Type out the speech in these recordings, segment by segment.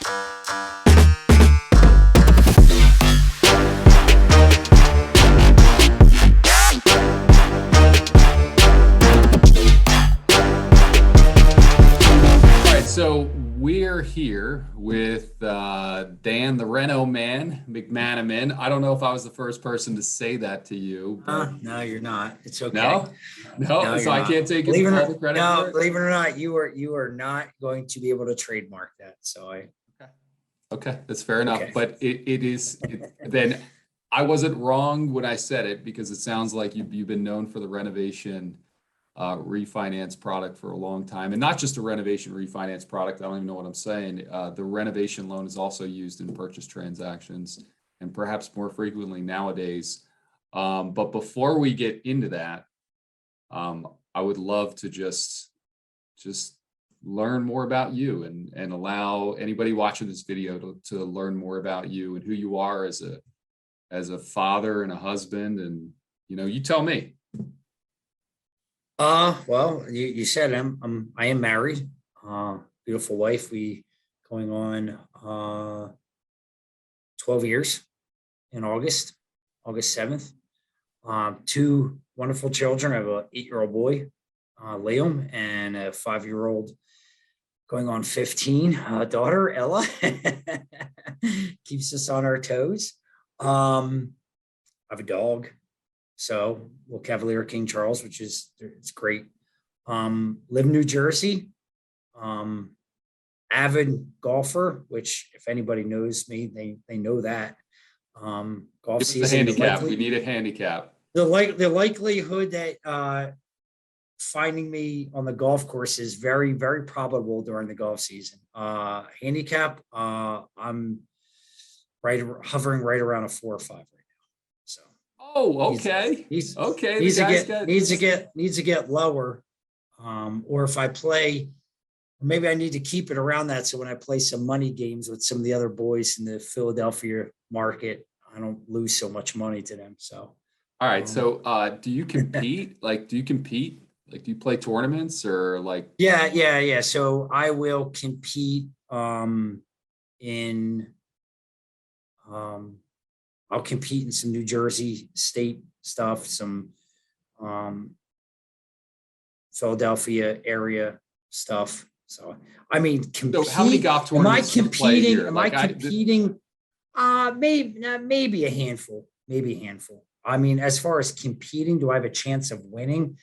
So we're here with Dan, the Reno Man, McManamon. I don't know if I was the first person to say that to you, but No, you're not. It's okay. no, no. No, So you're I not. can't take Believe it all or the credit no, for it. believe it or not, you are not going to be able to trademark that. So Okay, that's fair enough. okay. But then I wasn't wrong when I said it because it sounds like you've been known for the renovation refinance product for a long time, and not just a renovation refinance product. I don't even know what I'm saying. The renovation loan is also used in purchase transactions and perhaps more frequently nowadays. But before we get into that, I would love to just learn more about you and allow anybody watching this video to learn more about you and who you are as a father and a husband. And you tell me. Well, you said I am married. Beautiful wife. We going on 12 years in August 7th. Two wonderful children. I have an 8-year-old boy, Liam, and a 5-year-old going on 15 daughter, Ella. Keeps us on our toes. I have a dog. So little Cavalier King Charles, it's great. Live in New Jersey. Avid golfer, which if anybody knows me, they know that. Golf Give us season. a handicap. We need a handicap. The likelihood that finding me on the golf course is very, very probable during the golf season. Handicap, I'm hovering right around a 4 or 5 right now. So. Oh, okay. Okay. Needs to get lower. Or if I play, maybe I need to keep it around that. So when I play some money games with some of the other boys in the Philadelphia market, I don't lose so much money to them. So. All right. So, do you compete? Do you play tournaments or like? Yeah. So I will compete, I'll compete in some New Jersey state stuff, some Philadelphia area stuff. So, I mean, compete. So how many golf tournaments do you play here? Am I competing? Maybe a handful. I mean, as far as competing, do I have a chance of winning?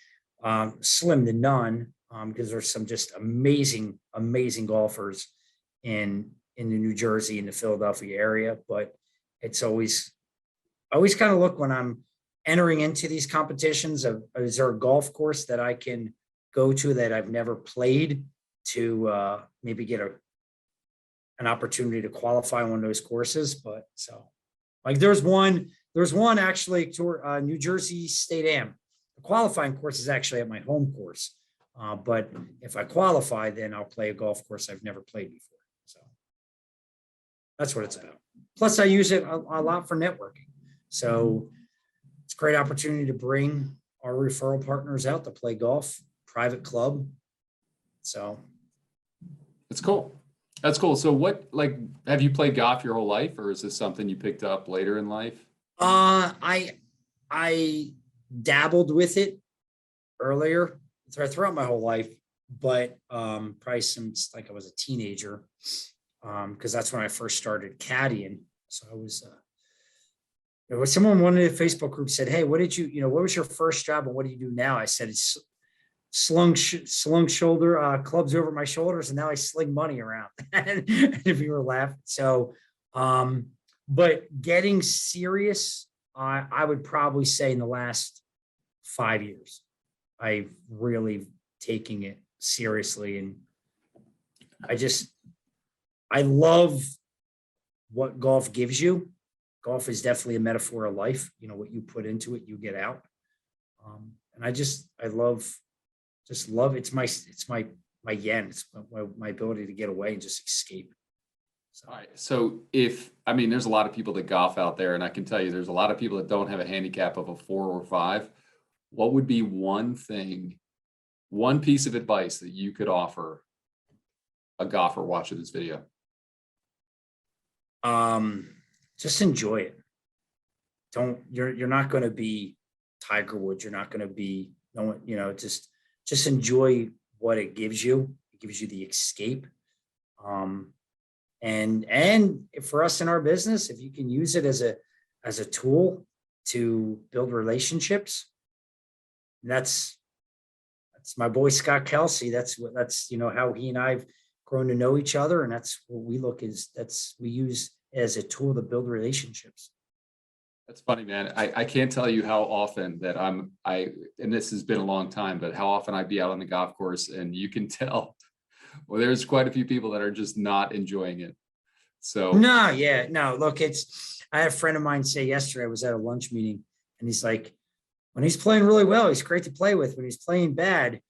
Slim to none, because there's some just amazing golfers in the New Jersey and the Philadelphia area. But it's I always kind of look when I'm entering into these competitions of, is there a golf course that I can go to that I've never played to maybe get an opportunity to qualify on one of those courses. But so like there's one actually to New Jersey State Am. The qualifying course is actually at my home course. But if I qualify, then I'll play a golf course I've never played before. So that's what it's about. Plus I use it a lot for networking. So it's a great opportunity to bring our referral partners out to play golf, private club. So it's cool. That's cool. So have you played golf your whole life, or is this something you picked up later in life? I dabbled with it earlier throughout my whole life, but probably since like I was a teenager, because that's when I first started caddying. So I was someone in one of the Facebook groups said, "Hey, what was your first job and what do you do now?" I said, "It's slung shoulder clubs over my shoulders, and now I sling money around." And if you were laughing, so but getting serious, I would probably say in the last 5 years, I've really taken it seriously, and I love what golf gives you. Golf is definitely a metaphor of life. What you put into it, you get out. And I love it's my yen. It's my ability to get away and just escape. So. All right. So there's a lot of people that golf out there, and I can tell you there's a lot of people that don't have a handicap of a 4 or 5. What would be one piece of advice that you could offer a golfer watching this video? Just enjoy it. You're not going to be Tiger Woods. You're not going to be, no one, just enjoy what it gives you. It gives you the escape. And for us in our business, if you can use it as a tool to build relationships, that's my boy Scott Kelsey. That's how he and I've grown to know each other, and that's what we use as a tool to build relationships. That's funny, man. I can't tell you how often that and this has been a long time, but how often I'd be out on the golf course and you can tell, well, there's quite a few people that are just not enjoying it. So no, look, I had a friend of mine say yesterday, I was at a lunch meeting, and he's like, when he's playing really well, he's great to play with. When he's playing bad,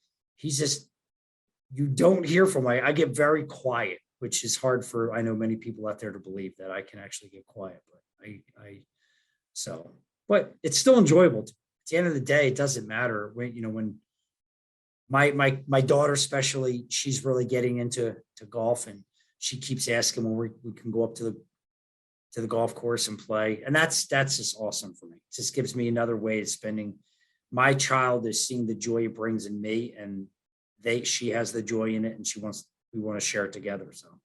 you don't hear from him. I get very quiet, which is hard I know many people out there to believe that I can actually get quiet, but but it's still enjoyable. At the end of the day, it doesn't matter when my daughter, especially, she's really getting into golf, and she keeps asking when we can go up to the golf course and play. And that's just awesome for me. It just gives me another way of spending. My child is seeing the joy it brings in me, and she has the joy in it, and we want to share it together. So.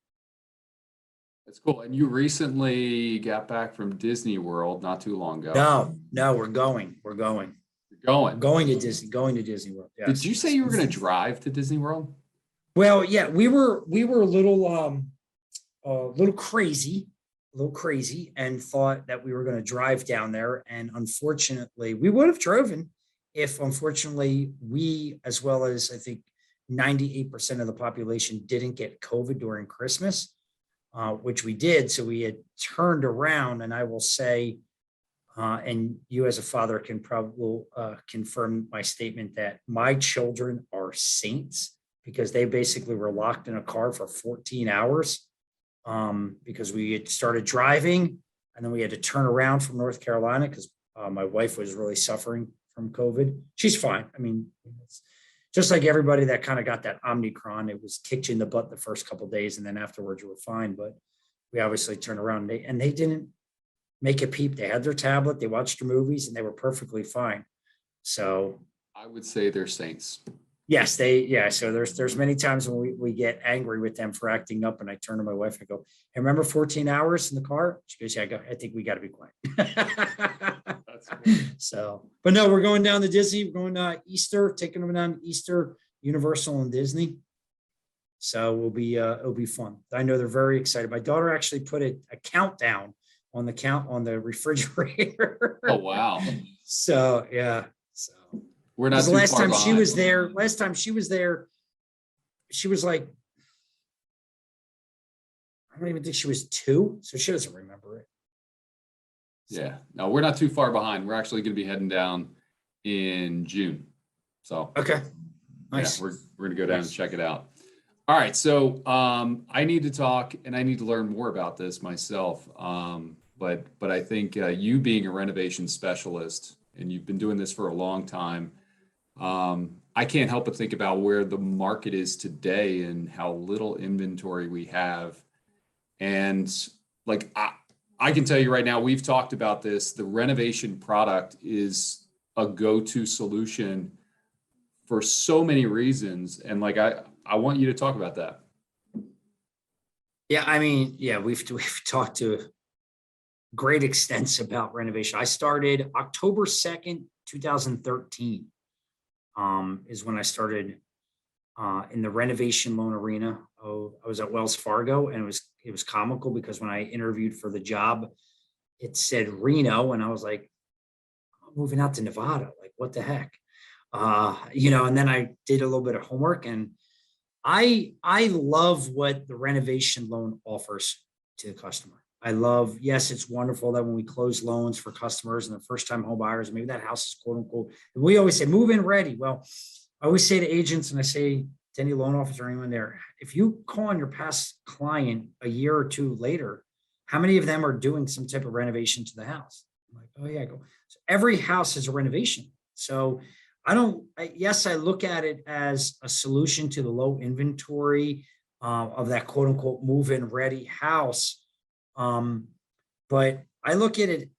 that's cool. And you recently got back from Disney World not too long ago. No, we're going. You're going to Disney World. Yes. Did you say you were going to drive to Disney World? Well, yeah, we were a little crazy, and thought that we were going to drive down there. And unfortunately, we would have driven if, unfortunately, we, as well as I think 98% of the population, didn't get COVID during Christmas, which we did. So we had turned around, and I will say, and you as a father can probably confirm my statement, that my children are saints, because they basically were locked in a car for 14 hours because we had started driving, and then we had to turn around from North Carolina because my wife was really suffering from COVID. She's fine. I mean, it's just like everybody that kind of got that Omicron. It was kicked you in the butt the first couple of days, and then afterwards you were fine. But we obviously turned around, and they didn't make a peep. They had their tablet, they watched their movies, and they were perfectly fine. So I would say they're saints. Yes, so there's many times when we get angry with them for acting up, and I turn to my wife and I go, "Hey, remember 14 hours in the car?" She goes, "Yeah." I go, "I think we got to be quiet." That's cool. So, but no, we're going down to Disney. We're going Easter, taking them down to Easter, Universal and Disney. So it'll be fun. I know they're very excited. My daughter actually put a countdown on the refrigerator. Oh, wow. So yeah. So we're not too last far time behind. she was there, she was like, I don't even think she was 2, so she doesn't remember it. Yeah, no, we're not too far behind. We're actually going to be heading down in June. So okay, nice. Yeah, we're going to go down and check it out. All right, so I need to talk, and I need to learn more about this myself. But I think you being a renovation specialist, and you've been doing this for a long time, I can't help but think about where the market is today and how little inventory we have. And like I can tell you right now, we've talked about this. The renovation product is a go-to solution for so many reasons. And like I want you to talk about that. Yeah, I mean, yeah, we've talked to great extents about renovation. I started October 2nd, 2013, is when I started in the renovation loan arena. I was at Wells Fargo, and it was comical because when I interviewed for the job, it said Reno, and I was like, I'm moving out to Nevada. Like, what the heck? And then I did a little bit of homework, and I love what the renovation loan offers to the customer. Yes, it's wonderful that when we close loans for customers and the first time home buyers, maybe that house is quote unquote, we always say move in ready. Well, I always say to agents, and I say to any loan officer or anyone there, if you call on your past client a year or 2 later, how many of them are doing some type of renovation to the house? I'm like, oh yeah, I go. So every house is a renovation. So I look at it as a solution to the low inventory of that quote unquote move in ready house. But I look at it,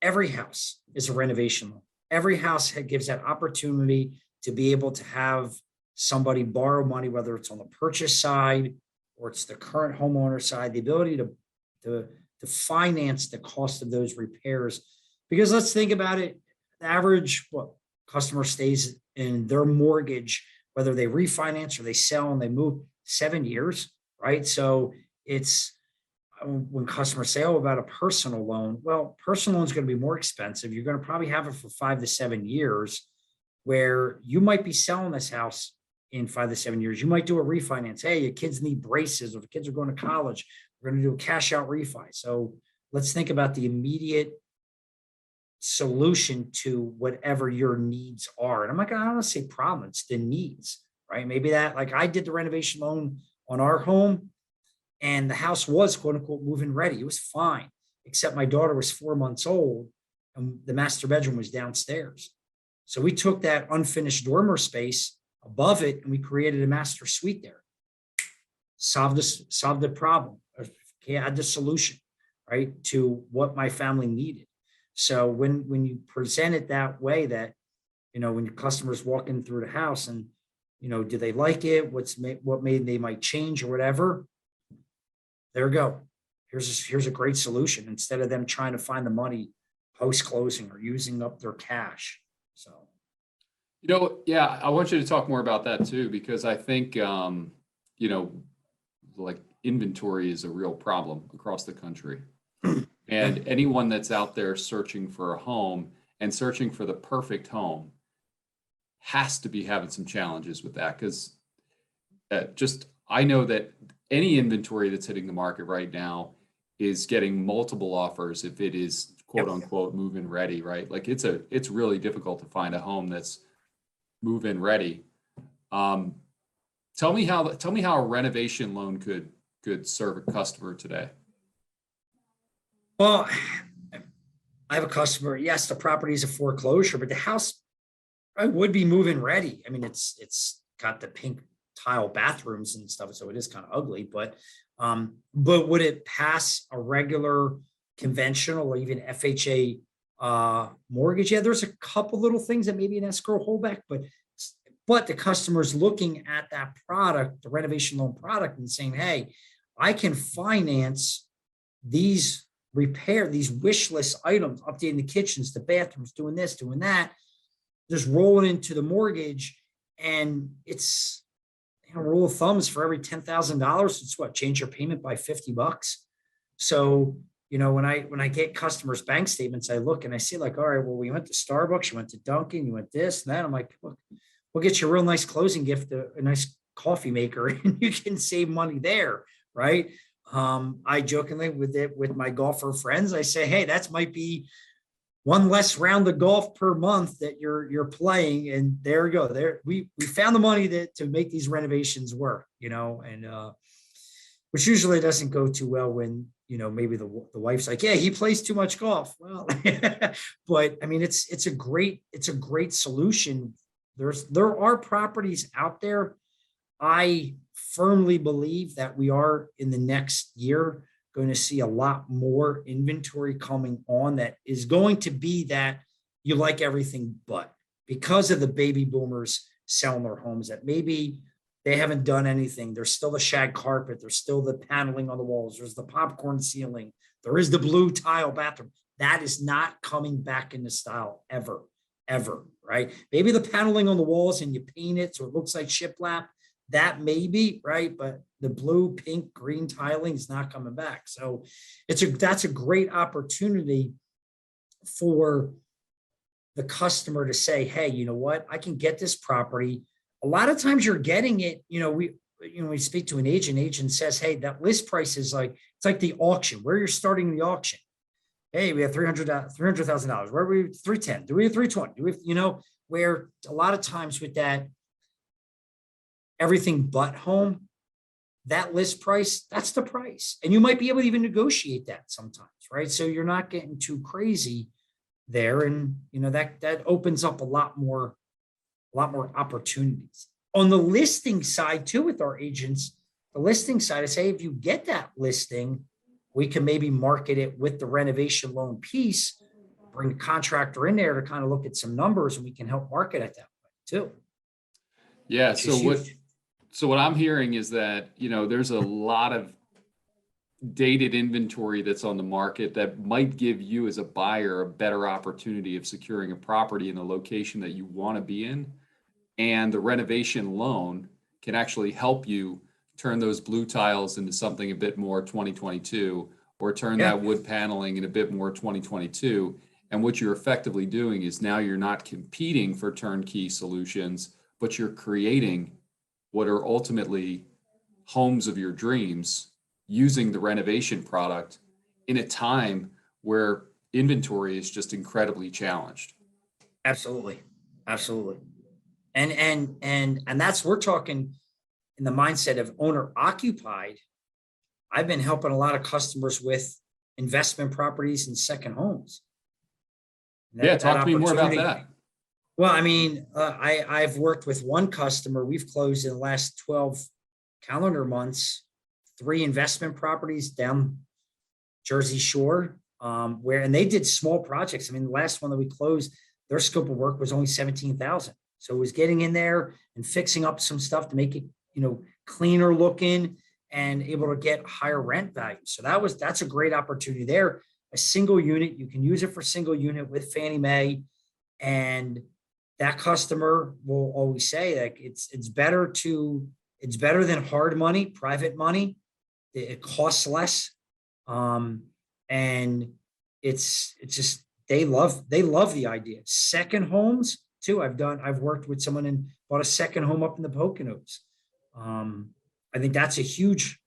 every house is a renovation loan. Every house gives that opportunity to be able to have somebody borrow money, whether it's on the purchase side or it's the current homeowner side, the ability to finance the cost of those repairs. Because let's think about it, the average customer stays in their mortgage, whether they refinance or they sell and they move, 7 years, right? So it's when customers say, oh, about a personal loan, well, personal loan is going to be more expensive. You're going to probably have it for 5 to 7 years, where you might be selling this house in 5 to 7 years. You might do a refinance. Hey, your kids need braces, or the kids are going to college. We're going to do a cash out refi. So let's think about the immediate solution to whatever your needs are. And I'm not going to say problem, it's the needs, right? Maybe that, like I did the renovation loan on our home, and the house was quote unquote move-in ready. It was fine, except my daughter was 4 months old and the master bedroom was downstairs. So we took that unfinished dormer space above it and we created a master suite there. Solved the problem. Had the solution, right, to what my family needed. So when you present it that way, that, when your customers walk in through the house and, do they like it? What made they might change or whatever? There we go. Here's a great solution, instead of them trying to find the money post closing or using up their cash. So, yeah, I want you to talk more about that too, because I think, like inventory is a real problem across the country. And anyone that's out there searching for a home and searching for the perfect home has to be having some challenges with that, because I know that any inventory that's hitting the market right now is getting multiple offers if it is quote unquote move-in ready, right? Like it's really difficult to find a home that's move-in ready. Tell me how a renovation loan could serve a customer today. Well, I have a customer. Yes, the property is a foreclosure, but the house would be move-in ready. I mean, it's got the pink tile bathrooms and stuff, so it is kind of ugly. But would it pass a regular conventional or even FHA mortgage? Yeah, there's a couple little things that maybe an escrow holdback, but the customer's looking at that product, the renovation loan product, and saying, hey, I can finance these wish list items, updating the kitchens, the bathrooms, doing this, doing that, just rolling into the mortgage. And it's, rule of thumb is for every $10,000, it's change your payment by $50. So, when I get customers' bank statements, I look and I see like, all right, well, we went to Starbucks, you went to Dunkin', you went this and that. I'm like, look, we'll get you a real nice closing gift, a nice coffee maker, and you can save money there, right? I jokingly with my golfer friends, I say, hey, that might be one less round of golf per month that you're playing. And there we go. There we found the money to make these renovations work, and which usually doesn't go too well when, maybe the wife's like, yeah, he plays too much golf. Well, but I mean, it's a great solution. There are properties out there. I firmly believe that we are in the next year going to see a lot more inventory coming on that is going to be that you like everything, but because of the baby boomers selling their homes, that maybe they haven't done anything. There's still the shag carpet. There's still the paneling on the walls. There's the popcorn ceiling. There is the blue tile bathroom. That is not coming back into style ever, right? Maybe the paneling on the walls and you paint it so it looks like shiplap. That may be right, but the blue, pink, green tiling is not coming back. So that's a great opportunity for the customer to say, hey, you know what? I can get this property. A lot of times you're getting it, we speak to an agent says, hey, that list price is it's like the auction, where you're starting the auction. Hey, we have $300,000. Where are we? 310. Do we have 320? Do we, where a lot of times with that, everything but home, that list price, that's the price. And you might be able to even negotiate that sometimes, right? So you're not getting too crazy there. And, that opens up a lot more opportunities. On the listing side too, with our agents, the listing side, I say, if you get that listing, we can maybe market it with the renovation loan piece, bring a contractor in there to kind of look at some numbers, and we can help market it that way too, Yeah. which is huge. So what I'm hearing is that, there's a lot of dated inventory that's on the market that might give you as a buyer a better opportunity of securing a property in the location that you want to be in. And the renovation loan can actually help you turn those blue tiles into something a bit more 2022, or turn Yeah. that wood paneling in a bit more 2022. And what you're effectively doing is now you're not competing for turnkey solutions, but you're creating what are ultimately homes of your dreams using the renovation product in a time where inventory is just incredibly challenged. Absolutely. Absolutely. And that's, we're talking in the mindset of owner occupied. I've been helping a lot of customers with investment properties and second homes. Yeah, talk to me more about opportunity. that. Well, I mean, I've worked with one customer. We've closed in the last 12 calendar months, 3 investment properties down Jersey Shore, and they did small projects. I mean, the last one that we closed, their scope of work was only 17,000. So it was getting in there and fixing up some stuff to make it, cleaner looking and able to get higher rent value. So that's a great opportunity there. A single unit, you can use it for single unit with Fannie Mae, and that customer will always say that it's better than hard money, private money. It costs less, and it's just they love the idea. Second homes too. I've worked with someone and bought a second home up in the Poconos. I think that's a huge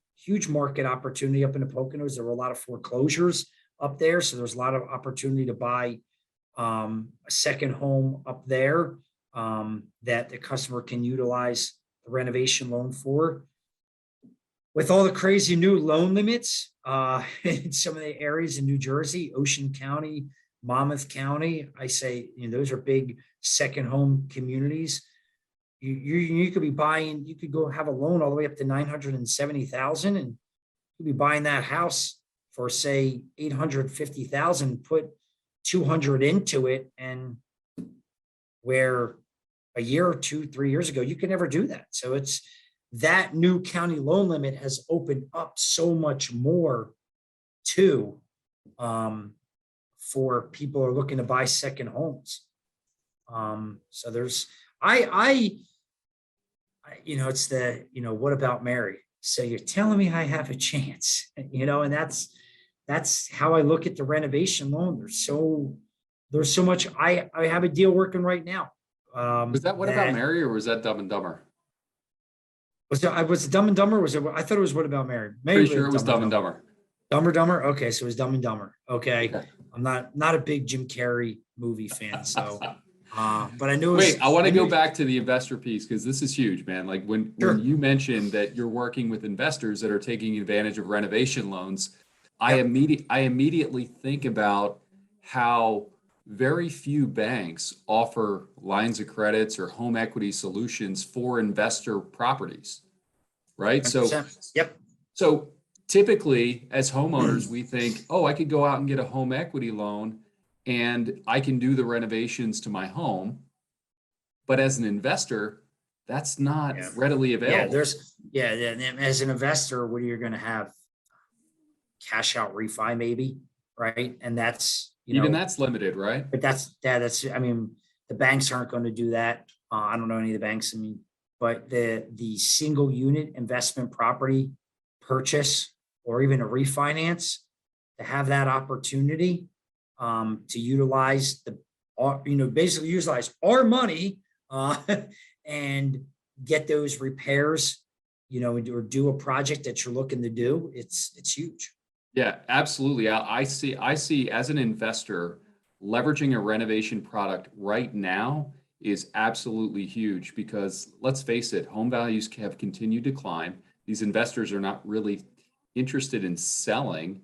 market opportunity up in the Poconos. There were a lot of foreclosures up there, so there's a lot of opportunity to buy a second home up there, that the customer can utilize the renovation loan for. With all the crazy new loan limits in some of the areas in New Jersey, Ocean County, Monmouth County, I say, those are big second home communities. You could be buying, you could go have a loan all the way up to 970,000, and you'd be buying that house for, say, 850,000, put 200 into it, and where a year or 2, 3 years ago, you could never do that. So it's that new county loan limit has opened up so much more too, for people who are looking to buy second homes. So there's, it's the, what about Mary? So you're telling me I have a chance, and that's how I look at the renovation loan. There's so much. I have a deal working right now. Was that What About Mary, or was that Dumb and Dumber? Was it Dumb and Dumber? Was it? I thought it was What About Mary? Maybe Pretty sure it was Dumb and Dumber. Dumb or Dumber? Okay, so it was Dumb and Dumber. Okay. Okay. I'm not a big Jim Carrey movie fan, so but I knew. Wait, I want to go back to the investor piece, because this is huge, man. Like when you mentioned that you're working with investors that are taking advantage of renovation loans, yep. I immediately think about how very few banks offer lines of credits or home equity solutions for investor properties, right? 100%. So, yep. So typically, as homeowners, we think, oh, I could go out and get a home equity loan and I can do the renovations to my home. But as an investor, that's not readily available. As an investor, what are you going to have? Cash out refi, maybe, right? And that's, even that's limited, right? But that's I mean, the banks aren't going to do that. I don't know any of the banks. I mean, but the single unit investment property purchase, or even a refinance, to have that opportunity to utilize basically utilize our money and get those repairs, or do a project that you're looking to do. It's huge. Yeah, absolutely. I see as an investor, leveraging a renovation product right now is absolutely huge, because let's face it, home values have continued to climb. These investors are not really interested in selling,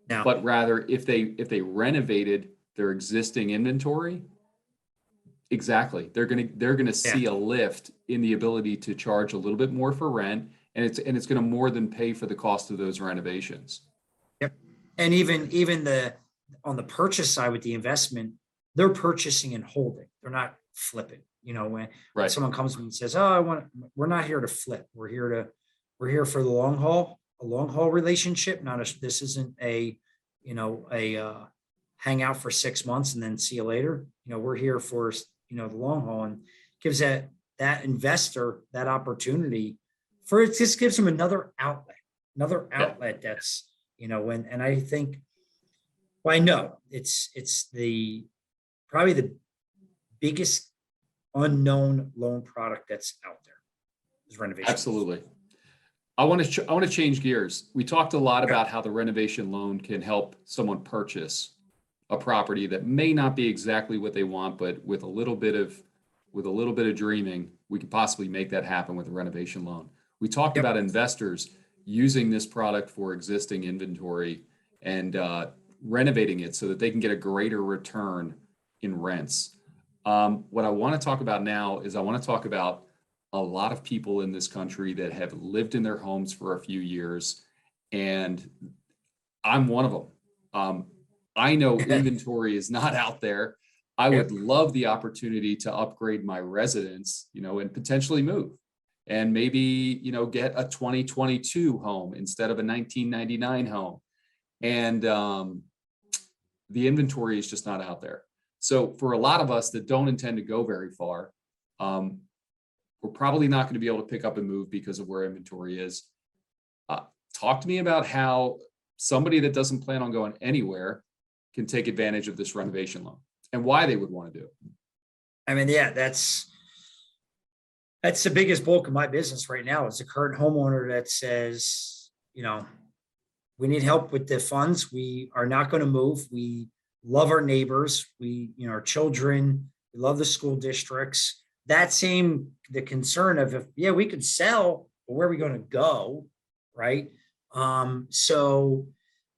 but rather if they renovated their existing inventory, exactly, they're gonna see a lift in the ability to charge a little bit more for rent, and it's gonna more than pay for the cost of those renovations. Yep. And even on the purchase side with the investment, they're purchasing and holding. They're not flipping. When Right. someone comes to me and says, "Oh, we're not here to flip. We're here for the long haul, a long haul relationship. This isn't a hang out for 6 months and then see you later. We're here for, the long haul," and gives that investor that opportunity for it. Just gives them another outlet that's, and I think, well, I know it's probably the biggest unknown loan product that's out there is renovation. Absolutely. I want to change gears. We talked a lot about how the renovation loan can help someone purchase a property that may not be exactly what they want, but with a little bit of dreaming, we could possibly make that happen with a renovation loan. We talked Yep. about investors using this product for existing inventory and renovating it so that they can get a greater return in rents. What I want to talk about now is I want to talk about a lot of people in this country that have lived in their homes for a few years, and I'm one of them. I know inventory is not out there. I would love the opportunity to upgrade my residence, and potentially move and maybe, get a 2022 home instead of a 1999 home. And the inventory is just not out there. So for a lot of us that don't intend to go very far, we're probably not going to be able to pick up and move because of where inventory is. Talk to me about how somebody that doesn't plan on going anywhere can take advantage of this renovation loan and why they would want to do it. I mean, yeah, that's the biggest bulk of my business right now is a current homeowner that says, we need help with the funds. We are not going to move. We love our neighbors. Our children, we love the school districts. The concern of we could sell, but where are we going to go? Right. So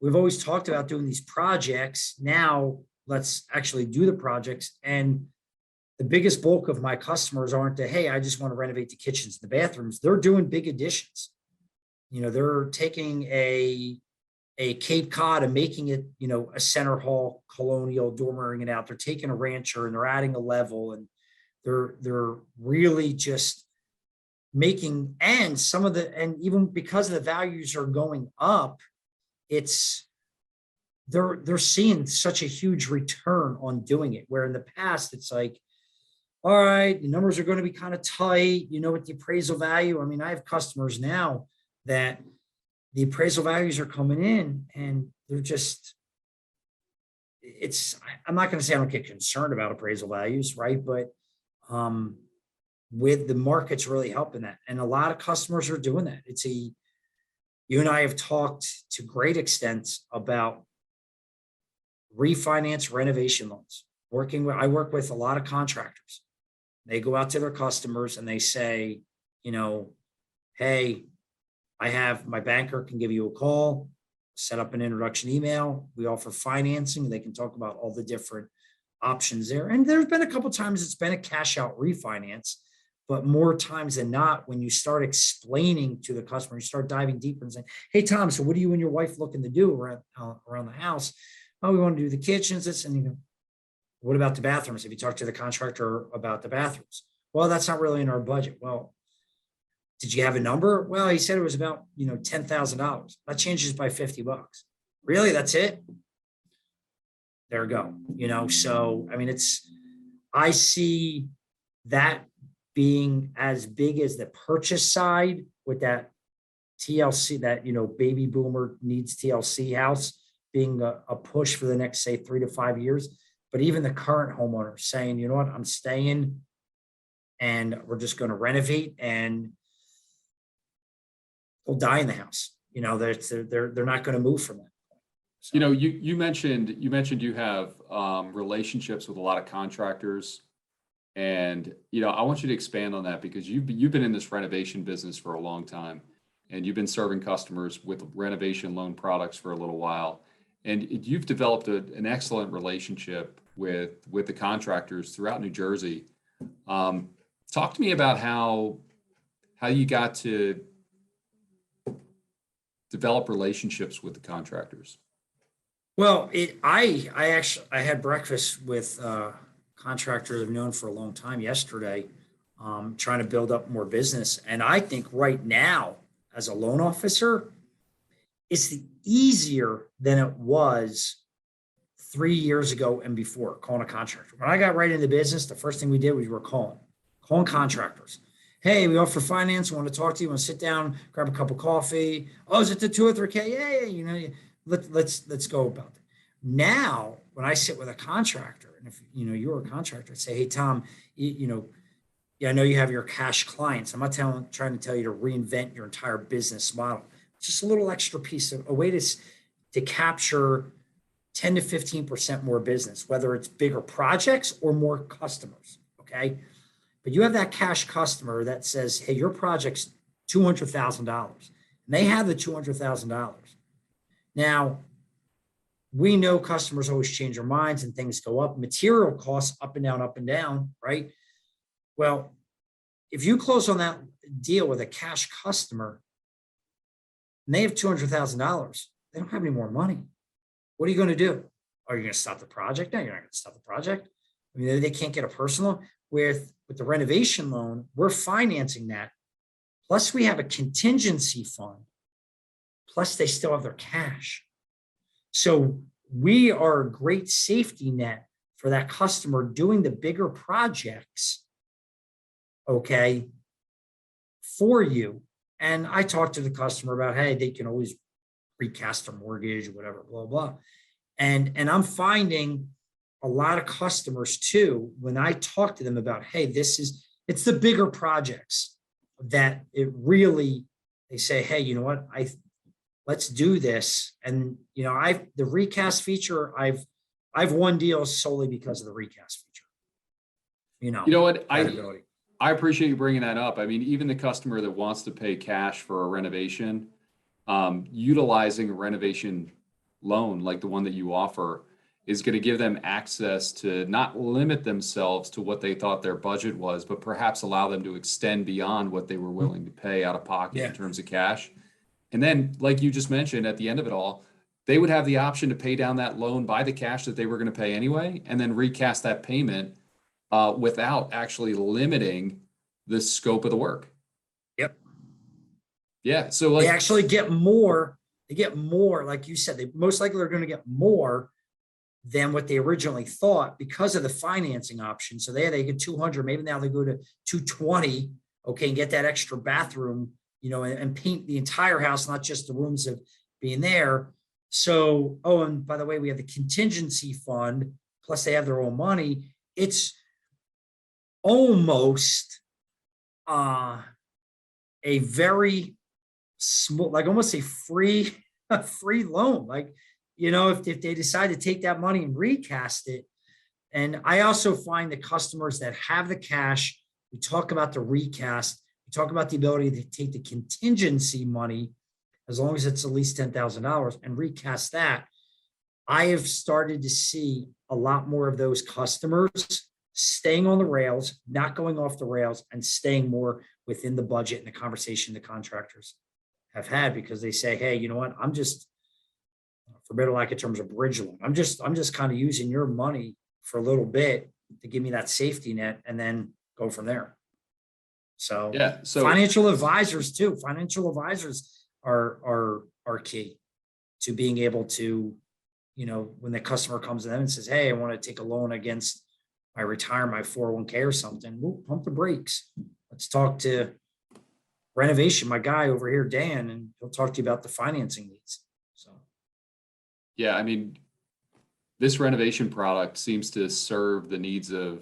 we've always talked about doing these projects. Now let's actually do the projects. And the biggest bulk of my customers aren't hey, I just want to renovate the kitchens and the bathrooms. They're doing big additions. They're taking a Cape Cod and making it, a center hall colonial, dormering it out. They're taking a rancher and they're adding a level, and they're really just making, and even because the values are going up, they're seeing such a huge return on doing it. Where in the past, it's like, all right, the numbers are going to be kind of tight, with the appraisal value. I mean, I have customers now that the appraisal values are coming in and they're just, I'm not going to say I don't get concerned about appraisal values, right? But with the market's really helping that. And a lot of customers are doing that. You and I have talked to great extents about refinance renovation loans. I work with a lot of contractors. They go out to their customers and they say, hey, my banker can give you a call, set up an introduction email. We offer financing. They can talk about all the different options there. And there's been a couple of times it's been a cash out refinance, but more times than not, when you start explaining to the customer, you start diving deeper and saying, hey, Tom, so what are you and your wife looking to do around the house? Oh, we want to do the kitchens. And you go, what about the bathrooms? Have you talked to the contractor about the bathrooms? Well, that's not really in our budget. Well, did you have a number? Well, he said it was about, $10,000. That changes by $50. Really? That's it? There we go. So, I mean, I see that being as big as the purchase side with that TLC, that, baby boomer needs TLC house being a push for the next, say, 3 to 5 years. But even the current homeowner saying, you know what, I'm staying and we're just going to renovate and they'll die in the house. They're not going to move from that. So. You mentioned you have relationships with a lot of contractors, and I want you to expand on that because you've been in this renovation business for a long time, and you've been serving customers with renovation loan products for a little while, and you've developed an excellent relationship with the contractors throughout New Jersey. Talk to me about how you got to develop relationships with the contractors. Well, I had breakfast with a contractor I've known for a long time yesterday, trying to build up more business. And I think right now, as a loan officer, it's easier than it was 3 years ago and before calling a contractor. When I got right into business, the first thing we did was we were calling contractors. Hey, we offer finance. We want to talk to you. Want to sit down, grab a cup of coffee. Oh, is it the 2 or 3K? Yeah, let's go about it. Now, when I sit with a contractor, and if you're a contractor, say, hey Tom, yeah, I know you have your cash clients. I'm not trying to tell you to reinvent your entire business model. It's just a little extra piece of a way to capture 10 to 15% more business, whether it's bigger projects or more customers. Okay. But you have that cash customer that says, hey, your project's $200,000. And they have the $200,000. Now, we know customers always change their minds and things go up, material costs up and down, right? Well, if you close on that deal with a cash customer and they have $200,000, they don't have any more money. What are you going to do? Are you going to stop the project? No, you're not going to stop the project. I mean, they can't get a personal. With the renovation loan, we're financing that. Plus, we have a contingency fund. Plus, they still have their cash. So we are a great safety net for that customer doing the bigger projects, okay, for you. And I talked to the customer about, hey, they can always recast their mortgage or whatever, blah, blah. And I'm finding a lot of customers too, when I talk to them about, hey, it's the bigger projects that they say, hey, you know what, let's do this. And the recast feature, I've won deals solely because of the recast feature. You know what? Credibility. I appreciate you bringing that up. I mean, even the customer that wants to pay cash for a renovation, utilizing a renovation loan like the one that you offer is going to give them access to not limit themselves to what they thought their budget was, but perhaps allow them to extend beyond what they were willing to pay out of pocket in terms of cash. And then, like you just mentioned, at the end of it all, they would have the option to pay down that loan by the cash that they were going to pay anyway, and then recast that payment without actually limiting the scope of the work. Yep. Yeah. So they actually get more. They get more, like you said, they most likely are going to get more than what they originally thought because of the financing option. So they get 200, maybe now they go to 220, okay, and get that extra bathroom, and paint the entire house, not just the rooms of being there. So, and by the way, we have the contingency fund, plus they have their own money. It's almost a very small, like almost a free loan. Like, if they decide to take that money and recast it. And I also find the customers that have the cash, we talk about the recast, we talk about the ability to take the contingency money, as long as it's at least $10,000, and recast that. I have started to see a lot more of those customers staying on the rails, not going off the rails, and staying more within the budget and the conversation the contractors have had, because they say, hey, you know what, I'm just, for better lack of terms, a bridge loan. I'm just kind of using your money for a little bit to give me that safety net and then go from there. So yeah, financial advisors too. Financial advisors are key to being able to, when the customer comes to them and says, hey, I want to take a loan against my 401k or something, we'll pump the brakes. Let's talk to renovation, my guy over here, Dan, and he'll talk to you about the financing needs. So, yeah, I mean, this renovation product seems to serve the needs of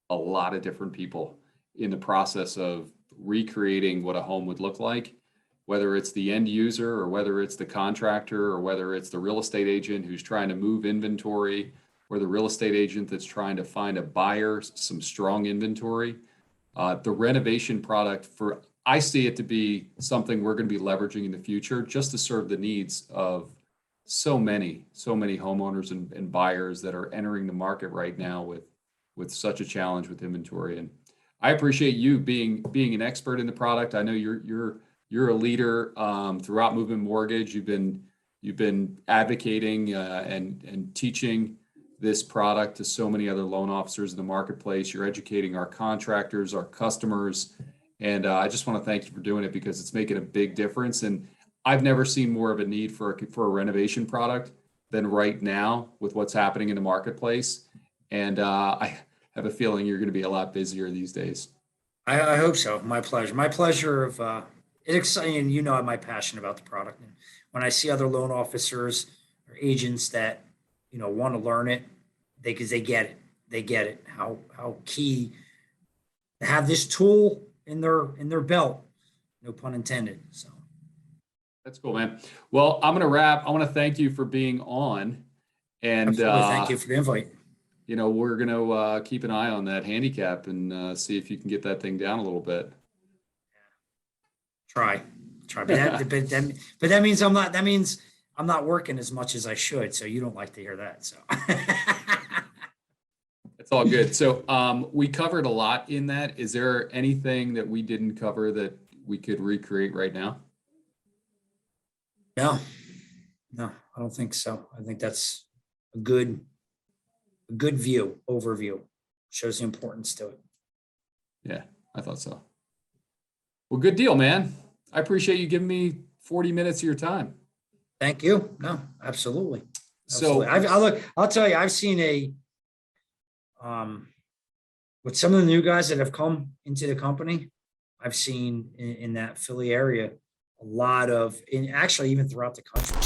a lot of different people in the process of recreating what a home would look like, whether it's the end user or whether it's the contractor or whether it's the real estate agent who's trying to move inventory, or the real estate agent that's trying to find a buyer, some strong inventory. The renovation product, I see it to be something we're going to be leveraging in the future just to serve the needs of so many homeowners and buyers that are entering the market right now with such a challenge with inventory. And I appreciate you being an expert in the product. I know you're a leader throughout Movement Mortgage. You've been You've been advocating and teaching this product to so many other loan officers in the marketplace. You're educating our contractors, our customers, and I just want to thank you for doing it because it's making a big difference. And I've never seen more of a need for a renovation product than right now with what's happening in the marketplace. And I have a feeling you're going to be a lot busier these days. I hope so. My pleasure. My pleasure of it exciting. You know, my passion about the product. And when I see other loan officers or agents that want to learn it, because they get it. They get it. How key to have this tool in their belt. No pun intended. So That's cool, man. Well, I'm going to wrap. I want to thank you for being on. And absolutely. Thank you for the invite. We're going to keep an eye on that handicap and see if you can get that thing down a little bit. Try, but that means I'm not. That means I'm not working as much as I should. So you don't like to hear that. So It's all good. So we covered a lot in that. Is there anything that we didn't cover that we could recreate right now? no, I don't think so. I think that's a good overview. Shows the importance to it. Yeah, I thought so. Well, good deal, man. I appreciate you giving me 40 minutes of your time. Thank you. No, absolutely. So I'll tell you, I've seen with some of the new guys that have come into the company, I've seen in that Philly area a lot of, actually even throughout the country,